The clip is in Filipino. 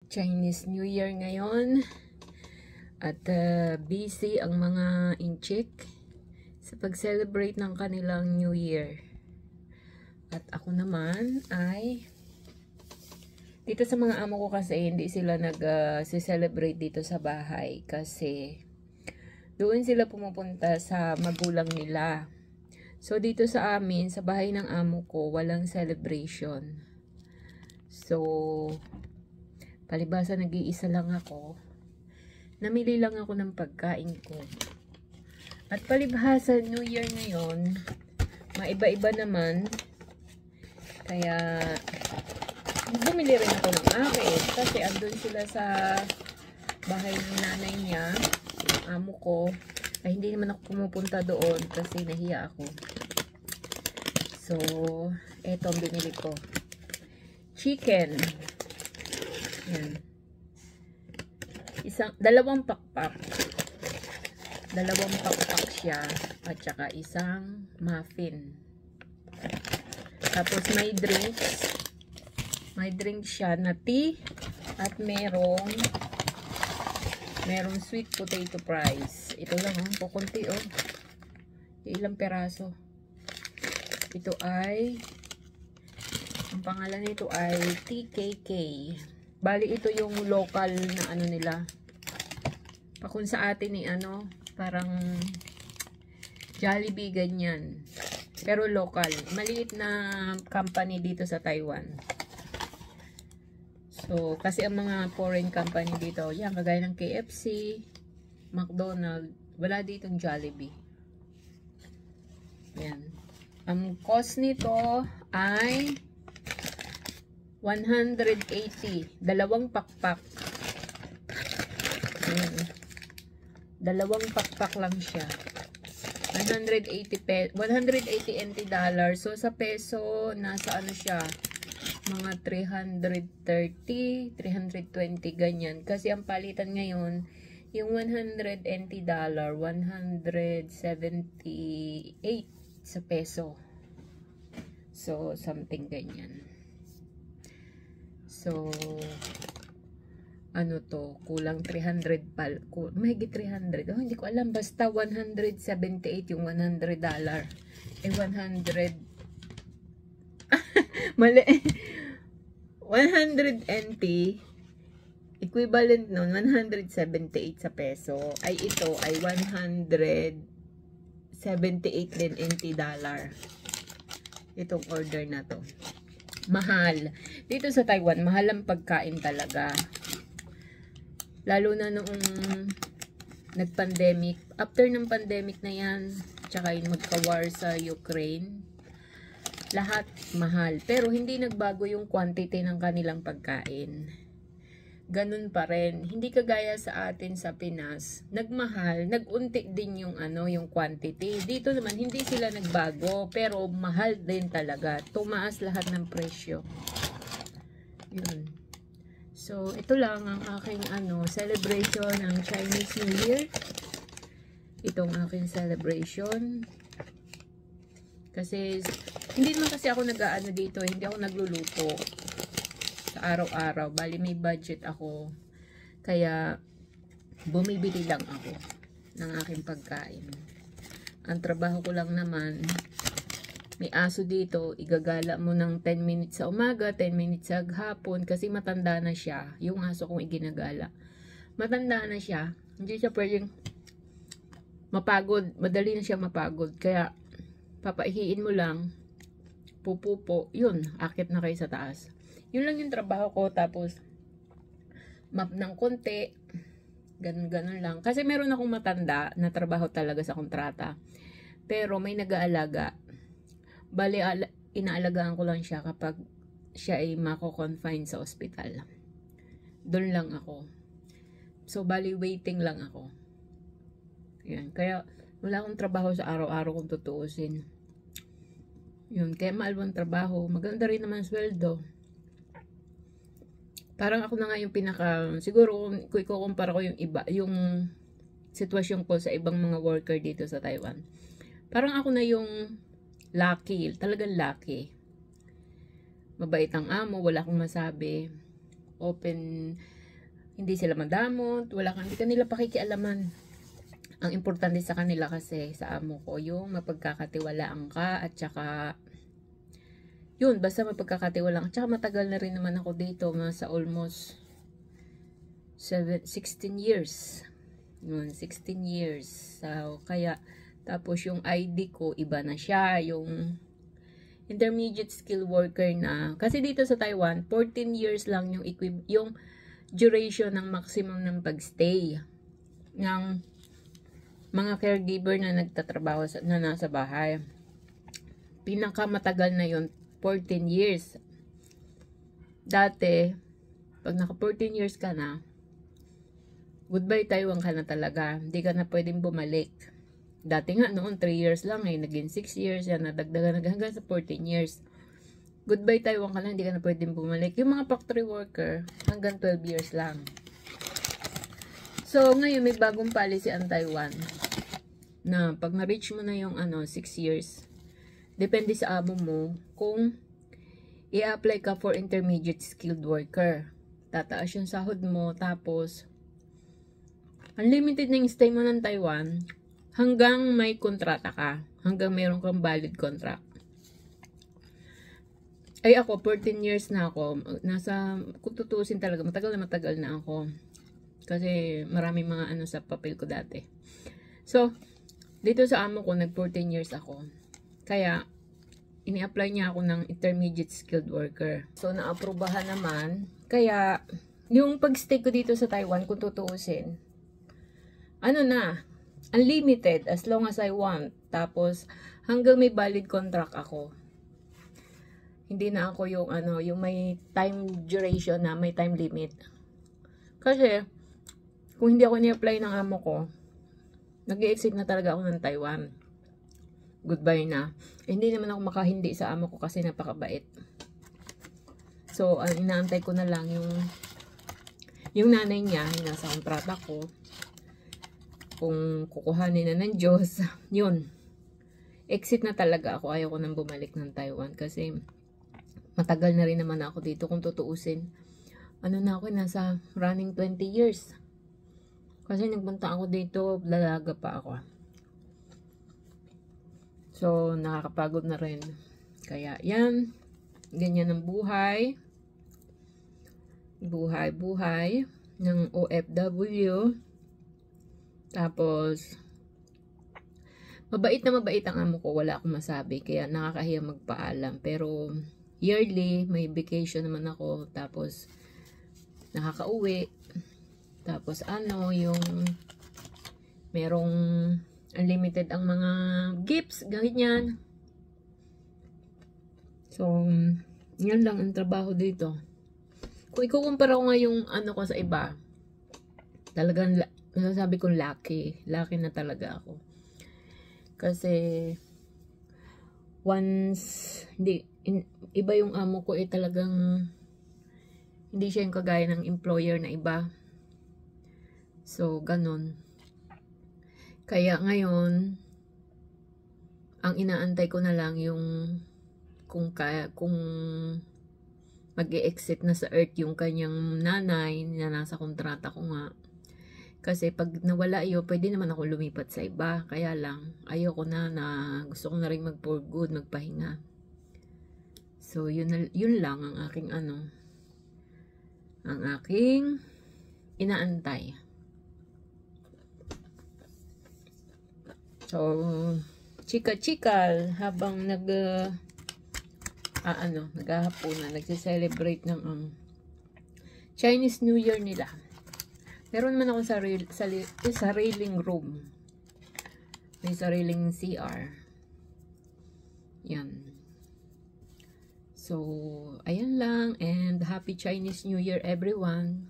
Chinese New Year ngayon at busy ang mga inchik sa pag-celebrate ng kanilang New Year. At ako naman ay dito sa mga amo ko kasi hindi sila nag-celebrate dito sa bahay kasi doon sila pumupunta sa magulang nila. So dito sa amin, sa bahay ng amo ko, walang celebration. So palibasa nag-iisa lang ako. Namili lang ako ng pagkain ko. At palibhasa New Year ngayon, maiba-iba naman. Kaya bumili rin ako ng akin kasi andun sila sa bahay ng nanay niya, amo ko. Ay hindi naman ako pumupunta doon kasi nahiya ako. So, eto ang binili ko. Chicken. Yan. Dalawang pakpak siya at saka isang muffin. Tapos may drinks siya na tea at merong sweet potato fries. Ito lang kukunti ilang peraso. Ito ay ang pangalan nito ay TKK. Bali ito yung local na ano nila. Pakun sa atin ni parang Jollibee ganyan. Pero local. Maliit na company dito sa Taiwan. So, kasi ang mga foreign company dito, yan, kagaya ng KFC, McDonald's, wala ditong Jollibee. Yan. Ang cost nito ay 180. Dalawang pakpak. Ayan. Dalawang pakpak lang siya. 180 NT dollars. So, sa peso, nasa ano siya? Mga 330, 320, ganyan. Kasi ang palitan ngayon, yung 100 NT dollar, 178 sa peso. So, something ganyan. So, ano to, kulang 300 mahigit 300. Hindi ko alam, basta 178 yung 100 dollar. 100 mali. 100 NT equivalent nun 178 sa peso. Ay ito ay 178 din NT dollar. Itong order na to. Mahal. Dito sa Taiwan, mahal ang pagkain talaga. Lalo na noong nag-pandemic. After ng pandemic na yan, tsaka yung magka-war sa Ukraine, lahat mahal. Pero hindi nagbago yung quantity ng kanilang pagkain. Ganun pa rin. Hindi kagaya sa atin sa Pinas. Nagmahal, nagunti din yung yung quantity. Dito naman hindi sila nagbago, pero mahal din talaga. Tumaas lahat ng presyo. Yun. So, ito lang ang aking celebration ng Chinese New Year. Itong aking celebration. Kasi hindi naman kasi ako nag-aano dito, hindi ako nagluluto sa araw-araw. Bali may budget ako. Kaya bumibili lang ako ng aking pagkain. Ang trabaho ko lang naman, may aso dito, igagala mo ng 10 minutes sa umaga, 10 minutes sa hapon kasi matanda na siya. Yung aso kong iginagala. Matanda na siya. Hindi siya pwedeng mapagod. Madali na siya mapagod. Kaya papaihiin mo lang, pupupo, yun, akit na kayo sa taas. Yun lang yung trabaho ko, tapos map ng konti, ganun lang. Kasi meron akong matanda na trabaho talaga sa kontrata, pero may nag-aalaga. Bali, inaalagaan ko lang siya kapag siya ay mako-confine sa ospital. Doon lang ako. So, bali, waiting lang ako. Yan, kaya wala akong trabaho sa araw-araw kung tutuusin. Yun, kaya maalbang trabaho. Maganda rin naman sweldo. Parang ako na nga yung siguro kung ikukumpara ko yung iba, yung sitwasyon ko sa ibang mga worker dito sa Taiwan. Parang ako na yung lucky, talagang lucky. Mabait ang amo, wala akong masabi. Open Hindi sila madamot, hindi kanila pakikialaman. Ang importante sa kanila kasi sa amo ko, yung mapagkakatiwalaan ka at saka yun, basta mapagkakatiwalaan. At saka matagal na rin naman ako dito, sa almost 16 years. Yun, 16 years. So, kaya, tapos yung ID ko, iba na siya. Yung intermediate skill worker na. Kasi dito sa Taiwan, 14 years lang yung duration ng maximum ng pagstay ng mga caregiver na nagtatrabaho na nasa bahay. Pinakamatagal na yun, 14 years. Dati, pag naka 14 years ka na, goodbye Taiwan ka na talaga. Hindi ka na pwedeng bumalik. Dati nga noon, 3 years lang naging 6 years, yan, nadagdagan hanggang sa 14 years. Goodbye Taiwan ka na, hindi ka na pwedeng bumalik. Yung mga factory worker, hanggang 12 years lang. So, ngayon may bagong policy ang Taiwan na pag na-reach mo na yung 6 years, depende sa amo mo kung i-apply ka for intermediate skilled worker. Tataas yung sahod mo, tapos unlimited na yung stay mo ng Taiwan hanggang may kontrata ka, hanggang meron kang valid contract. Ay ako, 14 years na ako. Kung tutusin talaga, matagal na ako. Kasi maraming mga sa papel ko dati. So, dito sa amo ko, nag 14 years ako. Kaya, ini-apply niya ako ng intermediate skilled worker. So, naaprubahan naman. Kaya, yung pagstay ko dito sa Taiwan, kung tutuusin, unlimited as long as I want. Tapos, hanggang may valid contract ako. Hindi na ako yung may time duration na, may time limit. Kasi, kung hindi ako ni-apply ng amo ko, nag-i-exit na talaga ako ng Taiwan. Goodbye na. Hindi naman ako makahindi sa amo ko kasi napakabait. So, inaantay ko na lang yung nanay niya, yung nasa kontrata ko. Kung kukuhanin na ng Diyos, yun. Exit na talaga ako. Ayaw ko nang bumalik ng Taiwan kasi matagal na rin naman ako dito kung tutuusin. Nasa running 20 years. Kasi nagpunta ako dito, lalaga pa ako. So, nakakapagod na rin. Kaya, yan. Ganyan ang buhay. Buhay ng OFW. Tapos, mabait ang amo ko. Wala akong masabi. Kaya, nakakahiya magpaalam. Pero, yearly, may vacation naman ako. Tapos, nakakauwi. Tapos, yung merong unlimited ang mga gifts, ganyan. So, yan lang ang trabaho dito. Kung ikukumpara ko nga yung ko sa iba, talagang nasasabi kong lucky. Lucky na talaga ako. Kasi, iba yung amo ko talagang hindi siya yung kagaya ng employer na iba. So, ganun. Kaya ngayon, ang inaantay ko na lang yung kung mag-e-exit na sa earth yung kanyang nanay na nasa kontrata ko nga. Kasi pag nawala yun, pwede naman ako lumipat sa iba. Kaya lang, ayoko na gusto ko na rin mag-for good, magpahinga. So, yun lang ang aking ang aking inaantay. So, chika-chika habang naghahaponan, nagse-celebrate ng Chinese New Year nila. Meron naman ako sariling room. May sariling CR. Yan. So, ayan lang, and happy Chinese New Year everyone.